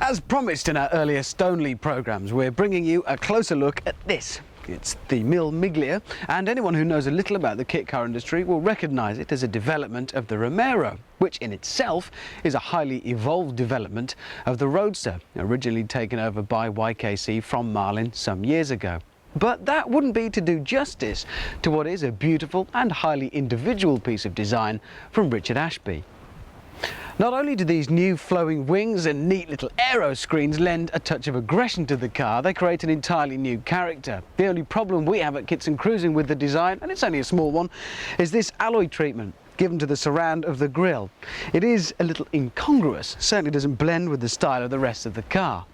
As promised in our earlier Stoneleigh programmes, we're bringing you a closer look at this. It's the Mille Miglia, and anyone who knows a little about the kit car industry will recognise it as a development of the Romero, which in itself is a highly evolved development of the Roadster, originally taken over by YKC from Marlin some years ago. But that wouldn't be to do justice to what is a beautiful and highly individual piece of design from Richard Ashby. Not only do these new flowing wings and neat little aero screens lend a touch of aggression to the car, they create an entirely new character. The only problem we have at Kits and Cruisin with the design, and it's only a small one, is this alloy treatment given to the surround of the grille. It is a little incongruous, certainly doesn't blend with the style of the rest of the car.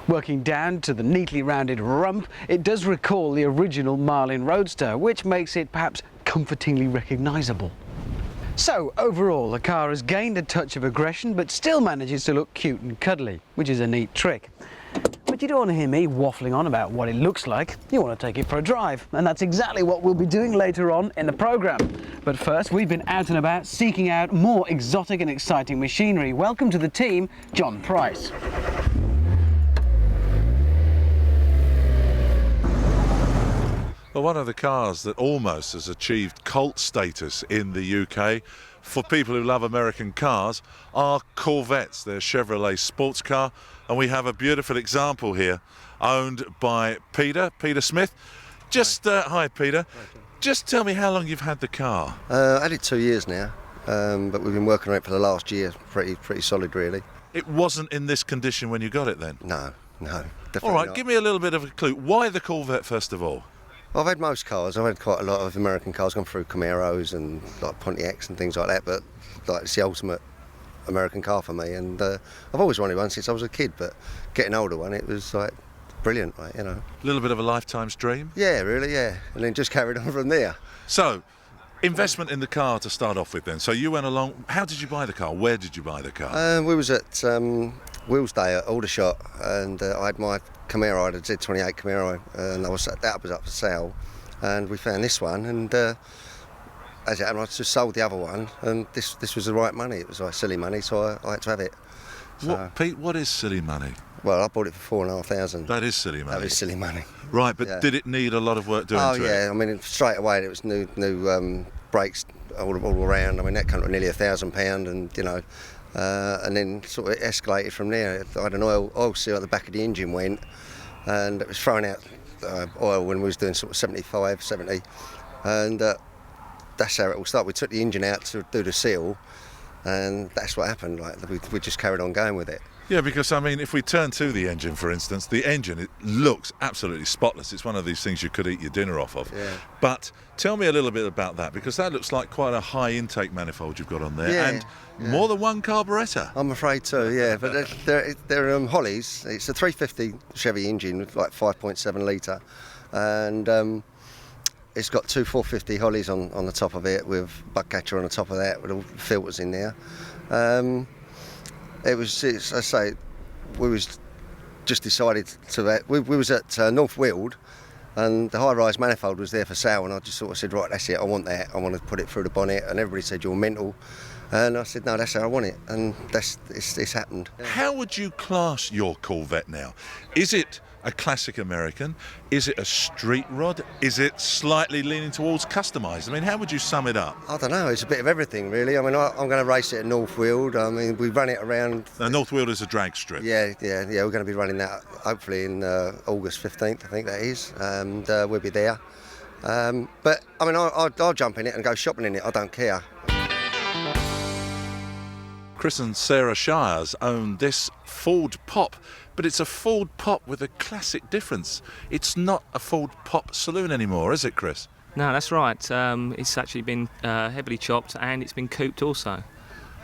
Working down to the neatly rounded rump, it does recall the original Marlin Roadster, which makes it perhaps comfortingly recognisable. So, overall, the car has gained a touch of aggression, but still manages to look cute and cuddly, which is a neat trick. But you don't want to hear me waffling on about what it looks like. You want to take it for a drive, and that's exactly what we'll be doing later on in the programme. But first, we've been out and about seeking out more exotic and exciting machinery. Welcome to the team, John Price. Well, one of the cars that almost has achieved cult status in the UK for people who love American cars are Corvettes. They're Chevrolet sports car, and we have a beautiful example here owned by Peter Smith. Just hi Peter. Just tell me how long you've had the car. I had it 2 years now, but we've been working on it for the last year. Pretty solid, really. It wasn't in this condition when you got it then? No, definitely All right, not. give me a little bit of a clue. Why the Corvette first of all? I've had most cars. I've had quite a lot of American cars, gone through Camaros and like Pontiacs and things like that, but like it's the ultimate American car for me, and I've always wanted one since I was a kid, but getting older one, it was like brilliant, like, you know. A little bit of a lifetime's dream? Yeah, really, yeah. And then just carried on from there. So, investment in the car to start off with then. So you went along, how did you buy the car? Where did you buy the car? We was at Wheels Day at Aldershot, and I had my Camaro, I had a Z28 Camaro, and that was up for sale, and we found this one, and as it happened, I just sold the other one, and this was the right money. It was like silly money, so I had to have it. So, Pete, what is silly money? Well, I bought it for $4,500. That is silly money. That is silly money. Right, but yeah. Did it need a lot of work doing to it? Oh yeah, I mean straight away it was new brakes all around. I mean that came to nearly £1,000, and you know. And then sort of it escalated from there. I had an oil seal at the back of the engine went, and it was throwing out oil when we was doing sort of 75, 70, and that's how it all started. We took the engine out to do the seal, and that's what happened. Like we just carried on going with it. Yeah, because I mean, if we turn to the engine, for instance, the engine, it looks absolutely spotless. It's one of these things you could eat your dinner off of. Yeah. But tell me a little bit about that, because that looks like quite a high intake manifold you've got on there, Yeah, and yeah. more than one carburettor. I'm afraid so, yeah. But they're Hollies. It's a 350 Chevy engine with like 5.7 litre, and it's got two 450 Hollies on the top of it with bug catcher on the top of that with all the filters in there. I say, we was just decided to. We was at North Weald, and the high-rise manifold was there for sale, and I just sort of said, right, that's it. I want that. I want to put it through the bonnet, and everybody said you're mental, and I said no, that's how I want it, and it's happened. How would you class your Corvette now? Is it a classic American? Is it a street rod? Is it slightly leaning towards customised? I mean, how would you sum it up? I don't know, it's a bit of everything really. I mean, I'm going to race it at North Weald. I mean, we run it around... Now, North Weald is a drag strip. Yeah, we're going to be running that hopefully in August 15th, I think that is, and we'll be there. But, I mean, I'll jump in it and go shopping in it, I don't care. Chris and Sarah Shires own this Ford Pop, but it's a Ford Pop with a classic difference. It's not a Ford Pop saloon anymore, is it, Chris? No, that's right. It's actually been heavily chopped, and it's been couped also.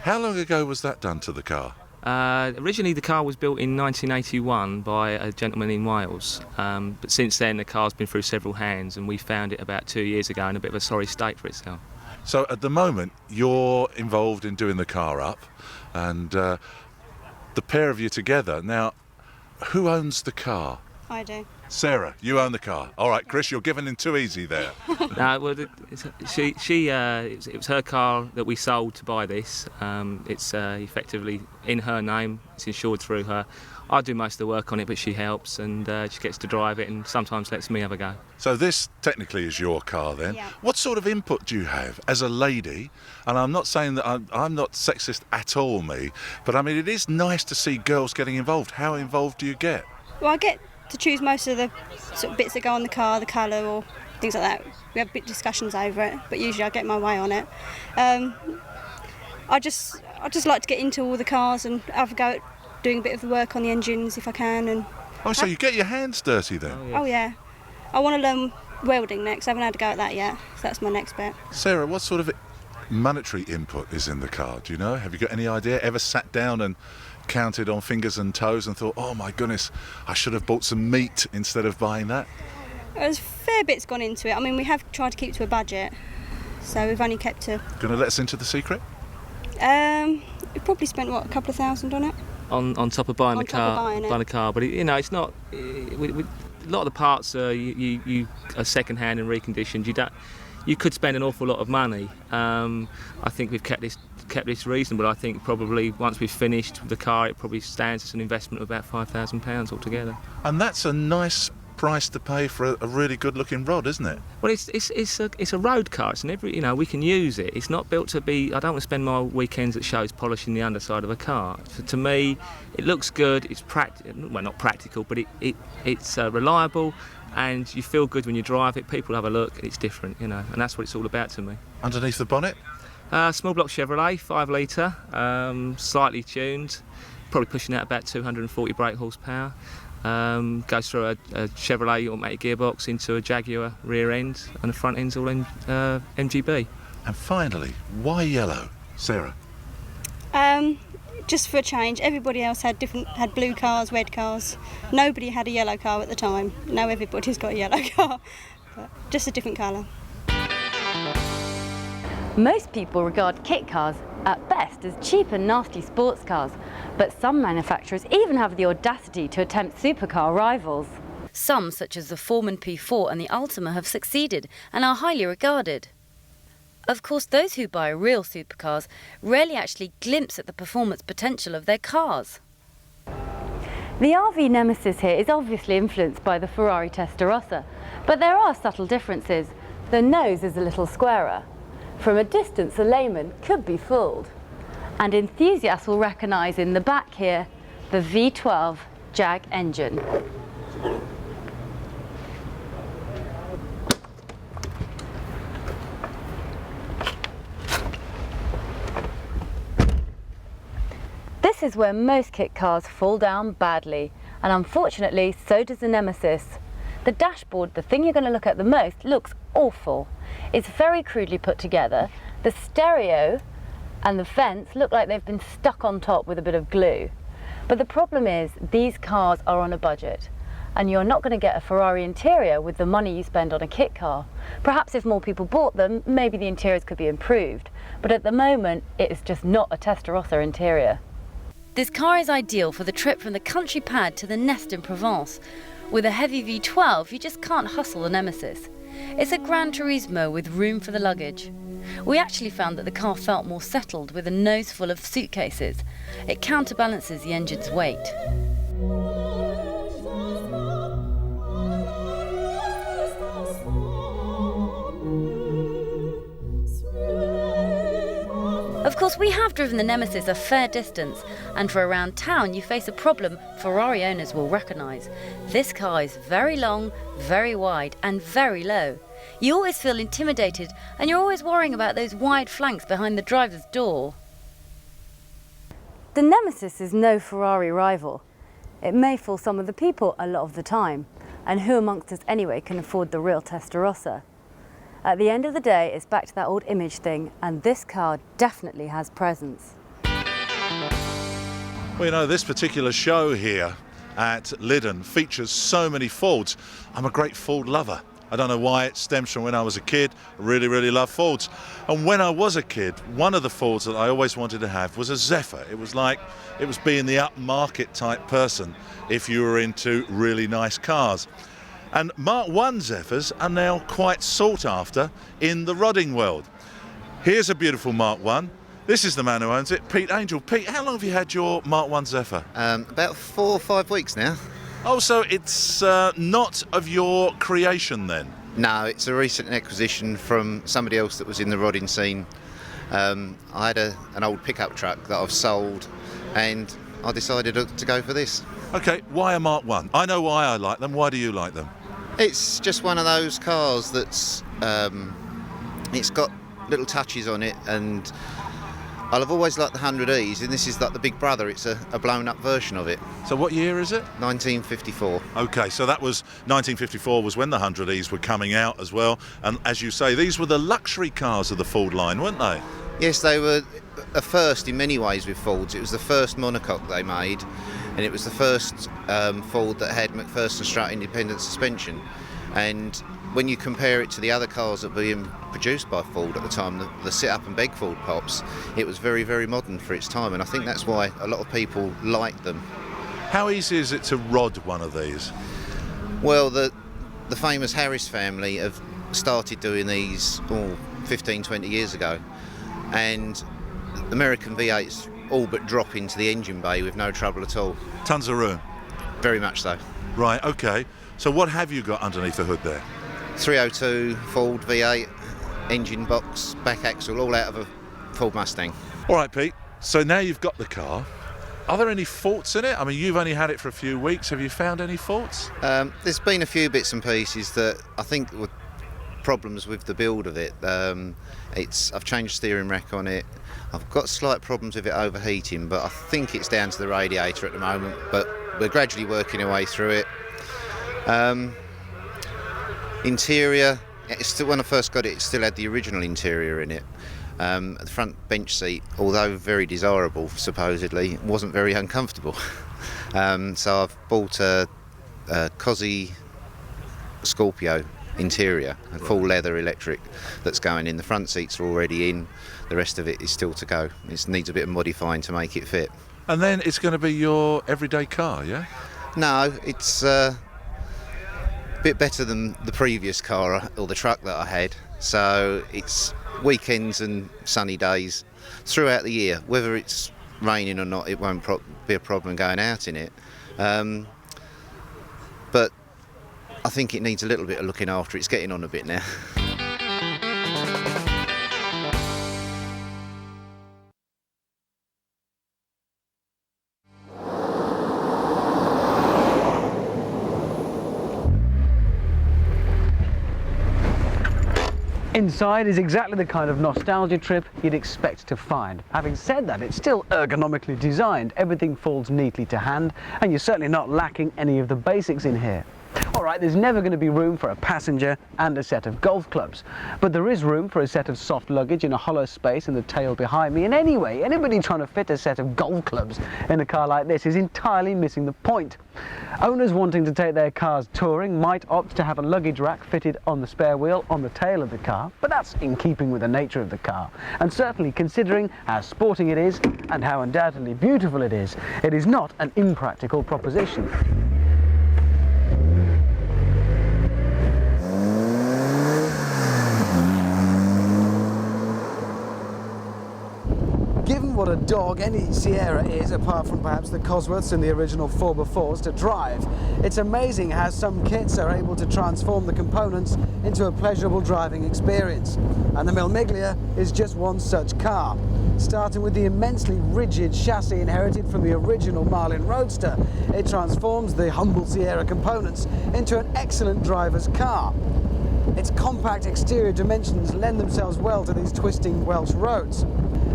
How long ago was that done to the car? Originally the car was built in 1981 by a gentleman in Wales, but since then the car's been through several hands, and we found it about 2 years ago in a bit of a sorry state for itself. So at the moment you're involved in doing the car up, and the pair of you together. Now, who owns the car? I do. Sarah, you own the car. All right, Chris, you're giving in too easy there. No, well, it was her car that we sold to buy this. It's effectively in her name. It's insured through her. I do most of the work on it, but she helps, and she gets to drive it and sometimes lets me have a go. So this technically is your car then. Yeah. What sort of input do you have as a lady? And I'm not saying that I'm not sexist at all, me, but I mean, it is nice to see girls getting involved. How involved do you get? Well, I get to choose most of the sort of bits that go on the car, the colour or things like that. We have big discussions over it, but usually I get my way on it. I just like to get into all the cars and have a go at doing a bit of the work on the engines if I can. And Oh, so you get your hands dirty then? oh yeah, I want to learn welding next. I haven't had a go at that yet, so that's my next bit. Sarah, what sort of monetary input is in the car? Do you know? Have you got any idea? Ever sat down and counted on fingers and toes and thought, oh my goodness, I should have bought some meat instead of buying that? There's a fair bit's gone into it. I mean, we have tried to keep to a budget, so we've only kept to. Going to let us into the secret? We've probably spent what, a couple of £1,000 on it. On top of buying On the top of car, buying it. the car, but it's not. A lot of the parts you are second hand and reconditioned. You could spend an awful lot of money. I think we've kept this reasonable. I think probably once we've finished the car, it probably stands as an investment of about £5,000 altogether. And that's a nice price to pay for a really good looking rod, isn't it? Well, it's a road car. It's we can use it. It's not built to be. I don't want to spend my weekends at shows polishing the underside of a car. So to me, it looks good. It's well, not practical, but it's reliable, and you feel good when you drive it. People have a look. It's different, and that's what it's all about to me. Underneath the bonnet? Small block Chevrolet, 5 litre, slightly tuned, probably pushing out about 240 brake horsepower. Goes through a Chevrolet automatic gearbox into a Jaguar rear end, and the front end's all MGB. And finally, why yellow? Sarah? Just for a change. Everybody else had blue cars, red cars. Nobody had a yellow car at the time. Now everybody's got a yellow car, but just a different colour. Most people regard kit cars at best as cheap and nasty sports cars, but some manufacturers even have the audacity to attempt supercar rivals. Some, such as the Foreman P4 and the Ultima, have succeeded and are highly regarded. Of course, those who buy real supercars rarely actually glimpse at the performance potential of their cars. The RV Nemesis here is obviously influenced by the Ferrari Testarossa, but there are subtle differences. The nose is a little squarer. From a distance, a layman could be fooled. And enthusiasts will recognise in the back here the V12 Jag engine. This is where most kit cars fall down badly, and unfortunately so does the Nemesis. The dashboard, the thing you're going to look at the most, looks awful. It's very crudely put together. The stereo and the fence look like they've been stuck on top with a bit of glue. But the problem is these cars are on a budget, and you're not going to get a Ferrari interior with the money you spend on a kit car. Perhaps if more people bought them, maybe the interiors could be improved, but at the moment it is just not a Testarossa interior. This car is ideal for the trip from the country pad to the nest in Provence. With a heavy V12, you just can't hustle the Nemesis. It's a Gran Turismo with room for the luggage. We actually found that the car felt more settled with a nose full of suitcases. It counterbalances the engine's weight. Of course, we have driven the Nemesis a fair distance, and for around town you face a problem Ferrari owners will recognise. This car is very long, very wide and very low. You always feel intimidated, and you're always worrying about those wide flanks behind the driver's door. The Nemesis is no Ferrari rival. It may fool some of the people a lot of the time, and who amongst us anyway can afford the real Testarossa? At the end of the day, it's back to that old image thing, and this car definitely has presence. Well, you know, this particular show here at Lyddon features so many Fords. I'm a great Ford lover. I don't know why, it stems from when I was a kid. I really, really love Fords. And when I was a kid, one of the Fords that I always wanted to have was a Zephyr. It was like, it was being the upmarket type person if you were into really nice cars. And Mark I Zephyrs are now quite sought after in the rodding world. Here's a beautiful Mark I. This is the man who owns it, Pete Angel. Pete, how long have you had your Mark I Zephyr? About 4 or 5 weeks now. Oh, so it's not of your creation then? No, it's a recent acquisition from somebody else that was in the rodding scene. I had an old pickup truck that I've sold, and I decided to go for this. Okay, why a Mark I? I know why I like them. Why do you like them? It's just one of those cars that's it's got little touches on it, and I've always liked the 100Es, and this is like the big brother. It's a blown up version of it. So what year is it? 1954. Okay, so that was 1954 was when the 100Es were coming out as well. And as you say, these were the luxury cars of the Ford line, weren't they? Yes, they were a first in many ways with Fords. It was the first monocoque they made, and it was the first Ford that had McPherson strut independent suspension. And when you compare it to the other cars that were being produced by Ford at the time, the sit-up and beg Ford pops, it was very, very modern for its time, and I think that's why a lot of people liked them. How easy is it to rod one of these? Well, the famous Harris family have started doing these 15, 20 years ago, and American V8s all but drop into the engine bay with no trouble at all. Tons of room? Very much so. Right, okay. So what have you got underneath the hood there? 302 Ford V8, engine box, back axle, all out of a Ford Mustang. All right, Pete, so now you've got the car. Are there any faults in it? I mean, you've only had it for a few weeks. Have you found any faults? There's been a few bits and pieces that I think were problems with the build of it. I've changed steering rack on it. I've got slight problems with it overheating, but I think it's down to the radiator at the moment, but we're gradually working our way through it. Interior, when I first got it, it still had the original interior in it. The front bench seat, although very desirable supposedly, wasn't very uncomfortable. So I've bought a Cosy Scorpio interior, a full leather electric that's going in. The front seats are already in, the rest of it is still to go. It needs a bit of modifying to make it fit. And then it's going to be your everyday car, yeah? No, it's a bit better than the previous car or the truck that I had. So it's weekends and sunny days throughout the year. Whether it's raining or not, it won't be a problem going out in it. But I think it needs a little bit of looking after. It's getting on a bit now. Inside is exactly the kind of nostalgia trip you'd expect to find. Having said that, it's still ergonomically designed. Everything folds neatly to hand, and you're certainly not lacking any of the basics in here. Alright, there's never going to be room for a passenger and a set of golf clubs, but there is room for a set of soft luggage in a hollow space in the tail behind me, and anyway, anybody trying to fit a set of golf clubs in a car like this is entirely missing the point. Owners wanting to take their cars touring might opt to have a luggage rack fitted on the spare wheel on the tail of the car, but that's in keeping with the nature of the car, and certainly considering how sporting it is and how undoubtedly beautiful it is not an impractical proposition. Given what a dog any Sierra is, apart from perhaps the Cosworths and the original 4x4s to drive, it's amazing how some kits are able to transform the components into a pleasurable driving experience. And the Mille Miglia is just one such car. Starting with the immensely rigid chassis inherited from the original Marlin Roadster, it transforms the humble Sierra components into an excellent driver's car. Its compact exterior dimensions lend themselves well to these twisting Welsh roads.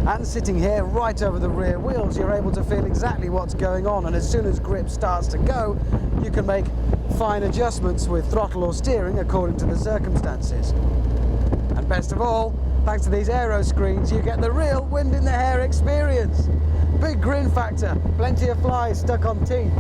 And sitting here right over the rear wheels, you're able to feel exactly what's going on, and as soon as grip starts to go, you can make fine adjustments with throttle or steering according to the circumstances. And best of all, thanks to these aero screens, you get the real wind in the hair experience. Big grin factor, plenty of flies stuck on teeth.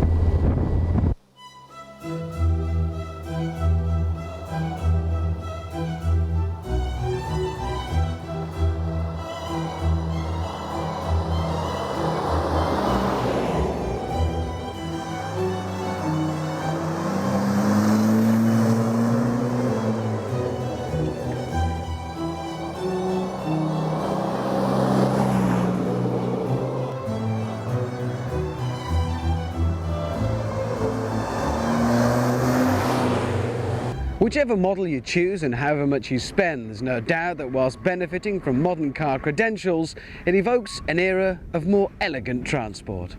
Whichever model you choose and however much you spend, there's no doubt that whilst benefiting from modern car credentials, it evokes an era of more elegant transport.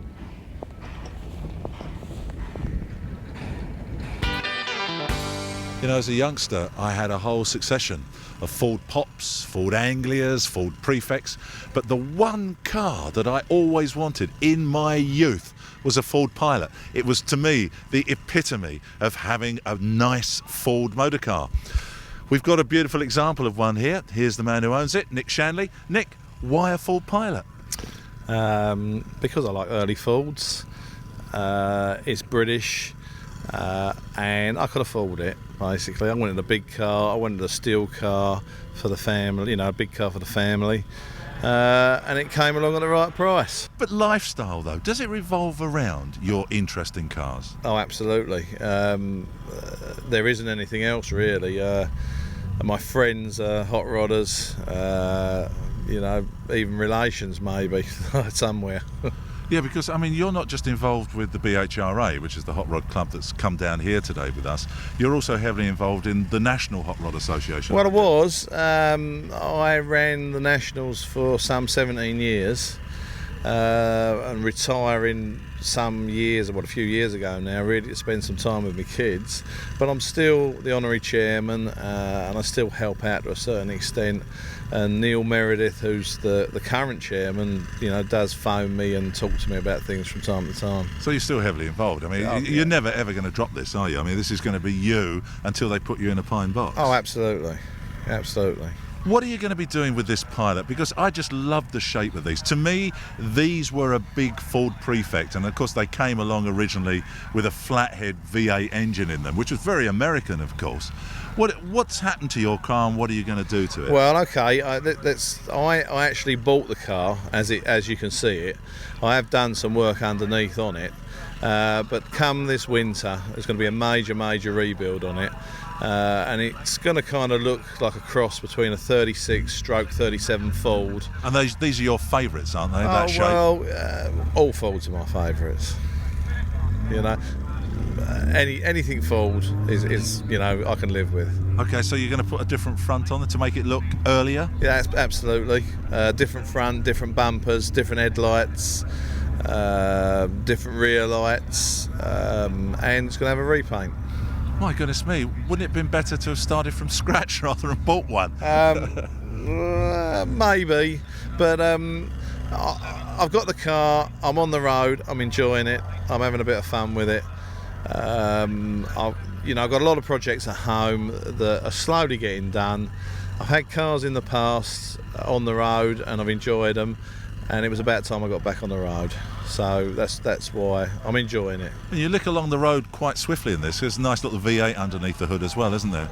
You know, as a youngster, I had a whole succession of Ford Pops, Ford Anglias, Ford Prefects, but the one car that I always wanted in my youth was a Ford Pilot. It was, to me, the epitome of having a nice Ford motor car. We've got a beautiful example of one here. Here's the man who owns it, Nick Shanley. Nick, why a Ford Pilot? Because I like early Fords. It's British. And I could afford it, basically. I wanted a big car, I wanted a steel car for the family, you know, a big car for the family, and it came along at the right price. But lifestyle, though, does it revolve around your interest in cars? Oh, absolutely. There isn't anything else, really. My friends are hot rodders, you know, even relations, maybe, somewhere. Yeah, because, I mean, you're not just involved with the BHRA, which is the hot rod club that's come down here today with us. You're also heavily involved in the National Hot Rod Association. Well, I was. I ran the Nationals for some 17 years and retiring some years, a few years ago now, really to spend some time with my kids. But I'm still the honorary chairman and I still help out to a certain extent. And Neil Meredith, who's the current chairman, you know, does phone me and talk to me about things from time to time. So you're still heavily involved. I mean, you're never ever going to drop this, are you? I mean, this is going to be you until they put you in a pine box. Oh, absolutely. Absolutely. What are you going to be doing with this Pilot? Because I just love the shape of these. To me, these were a big Ford Prefect, and of course they came along originally with a flathead V8 engine in them, which was very American, of course. What's happened to your car, and what are you going to do to it? Well, okay, I actually bought the car as you can see it. I have done some work underneath on it, but come this winter, there's going to be a major rebuild on it. And it's going to kind of look like a cross between a 36/37 Ford. And these are your favourites, aren't they? That shape? Well, all Fords are my favourites. You know, anything Ford is you know, I can live with. Okay, so you're going to put a different front on it to make it look earlier? Yeah, absolutely. Different front, different bumpers, different headlights, different rear lights, and it's going to have a repaint. My goodness me, wouldn't it have been better to have started from scratch rather than bought one? Maybe, but I've got the car, I'm on the road, I'm enjoying it, I'm having a bit of fun with it. I've got a lot of projects at home that are slowly getting done. I've had cars in the past on the road and I've enjoyed them, and it was about time I got back on the road. So that's why I'm enjoying it. And you lick along the road quite swiftly in this. There's a nice little V8 underneath the hood as well, isn't there?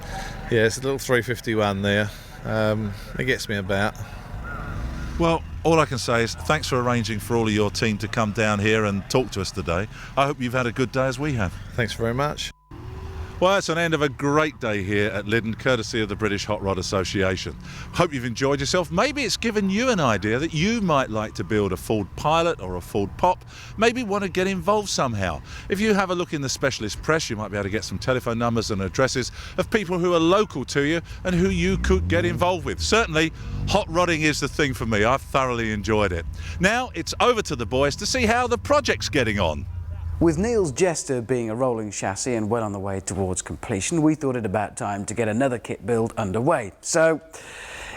Yeah, it's a little 351 there. It gets me about. Well, all I can say is thanks for arranging for all of your team to come down here and talk to us today. I hope you've had a good day as we have. Thanks very much. Well, it's an end of a great day here at Lyddon, courtesy of the British Hot Rod Association. Hope you've enjoyed yourself. Maybe it's given you an idea that you might like to build a Ford Pilot or a Ford Pop. Maybe want to get involved somehow. If you have a look in the specialist press, you might be able to get some telephone numbers and addresses of people who are local to you and who you could get involved with. Certainly, hot rodding is the thing for me. I've thoroughly enjoyed it. Now, it's over to the boys to see how the project's getting on. With Neil's Jester being a rolling chassis and well on the way towards completion, we thought it about time to get another kit build underway. So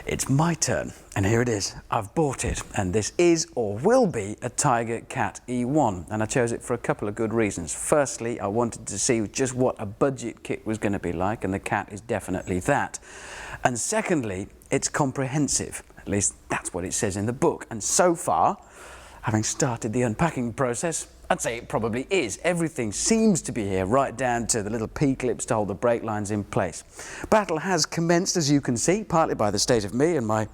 it's my turn, and here it is. I've bought it, and this is or will be a Tiger Cat E1, and I chose it for a couple of good reasons. Firstly, I wanted to see just what a budget kit was going to be like, and the Cat is definitely that. And secondly, it's comprehensive. At least that's what it says in the book. And so far, Having started the unpacking process, I'd say it probably is. Everything seems to be here, right down to the little P-clips to hold the brake lines in place. Battle has commenced, as you can see, partly by the state of me and my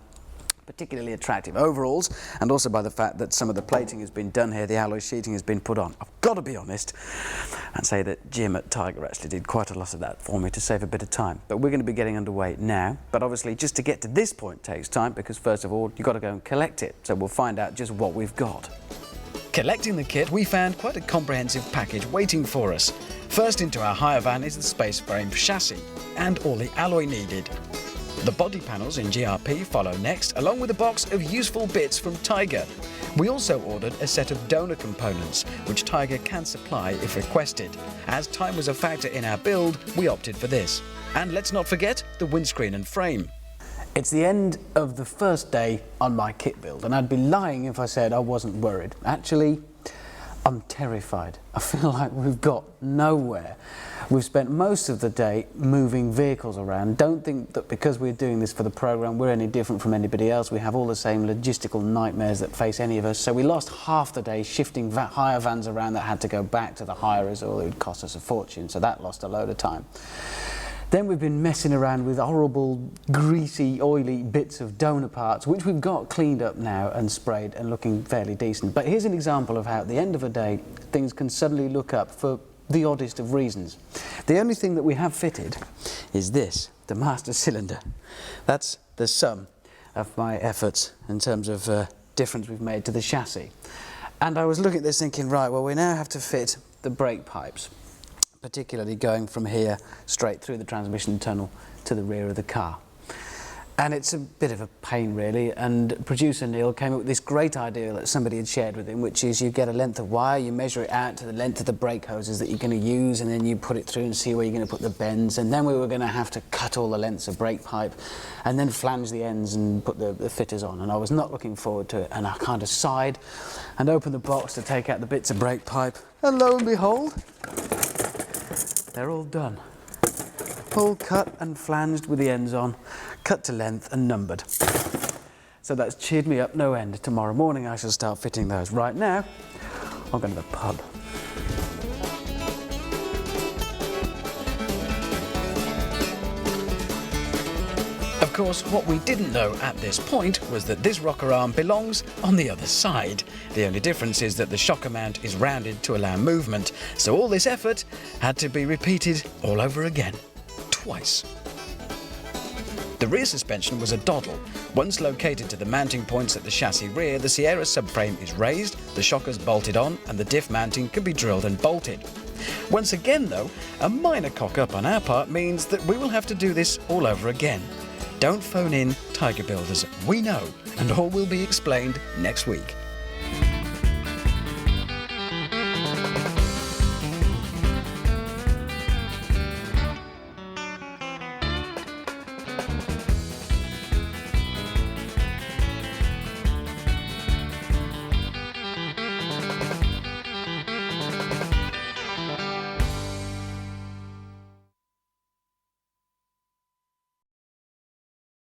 particularly attractive overalls, and also by the fact that some of the plating has been done here, the alloy sheeting has been put on. I've got to be honest and say that Jim at Tiger actually did quite a lot of that for me to save a bit of time. But we're going to be getting underway now. But obviously just to get to this point takes time, because first of all you've got to go and collect it. So we'll find out just what we've got. Collecting the kit, we found quite a comprehensive package waiting for us. First into our hire van is the space frame chassis and all the alloy needed. The body panels in GRP follow next, along with a box of useful bits from Tiger. We also ordered a set of donor components, which Tiger can supply if requested. As time was a factor in our build, we opted for this. And let's not forget the windscreen and frame. It's the end of the first day on my kit build, and I'd be lying if I said I wasn't worried. Actually, I'm terrified. I feel like we've got nowhere. We've spent most of the day moving vehicles around. Don't think that because we're doing this for the programme we're any different from anybody else. We have all the same logistical nightmares that face any of us. So we lost half the day shifting hire vans around that had to go back to the hirers, or it would cost us a fortune. So that lost a load of time. Then we've been messing around with horrible, greasy, oily bits of donor parts, which we've got cleaned up now and sprayed and looking fairly decent. But here's an example of how at the end of a day things can suddenly look up for the oddest of reasons. The only thing that we have fitted is this, the master cylinder. That's the sum of my efforts in terms of difference we've made to the chassis. And I was looking at this thinking, right, well, we now have to fit the brake pipes, particularly going from here straight through the transmission tunnel to the rear of the car. And it's a bit of a pain really, and producer Neil came up with this great idea that somebody had shared with him, which is you get a length of wire, you measure it out to the length of the brake hoses that you're going to use, and then you put it through and see where you're going to put the bends, and then we were going to have to cut all the lengths of brake pipe and then flange the ends and put the fitters on, and I was not looking forward to it, and I kind of sighed and opened the box to take out the bits of brake pipe, and lo and behold, they're all done. All cut and flanged with the ends on, cut to length and numbered. So that's cheered me up no end. Tomorrow morning I shall start fitting those. Right now, I'm going to the pub. Of course, what we didn't know at this point was that this rocker arm belongs on the other side. The only difference is that the shocker mount is rounded to allow movement, so all this effort had to be repeated all over again, twice. The rear suspension was a doddle. Once located to the mounting points at the chassis rear, the Sierra subframe is raised, the shockers bolted on, and the diff mounting can be drilled and bolted. Once again though, a minor cock-up on our part means that we will have to do this all over again. Don't phone in, Tiger Builders. We know, and all will be explained next week.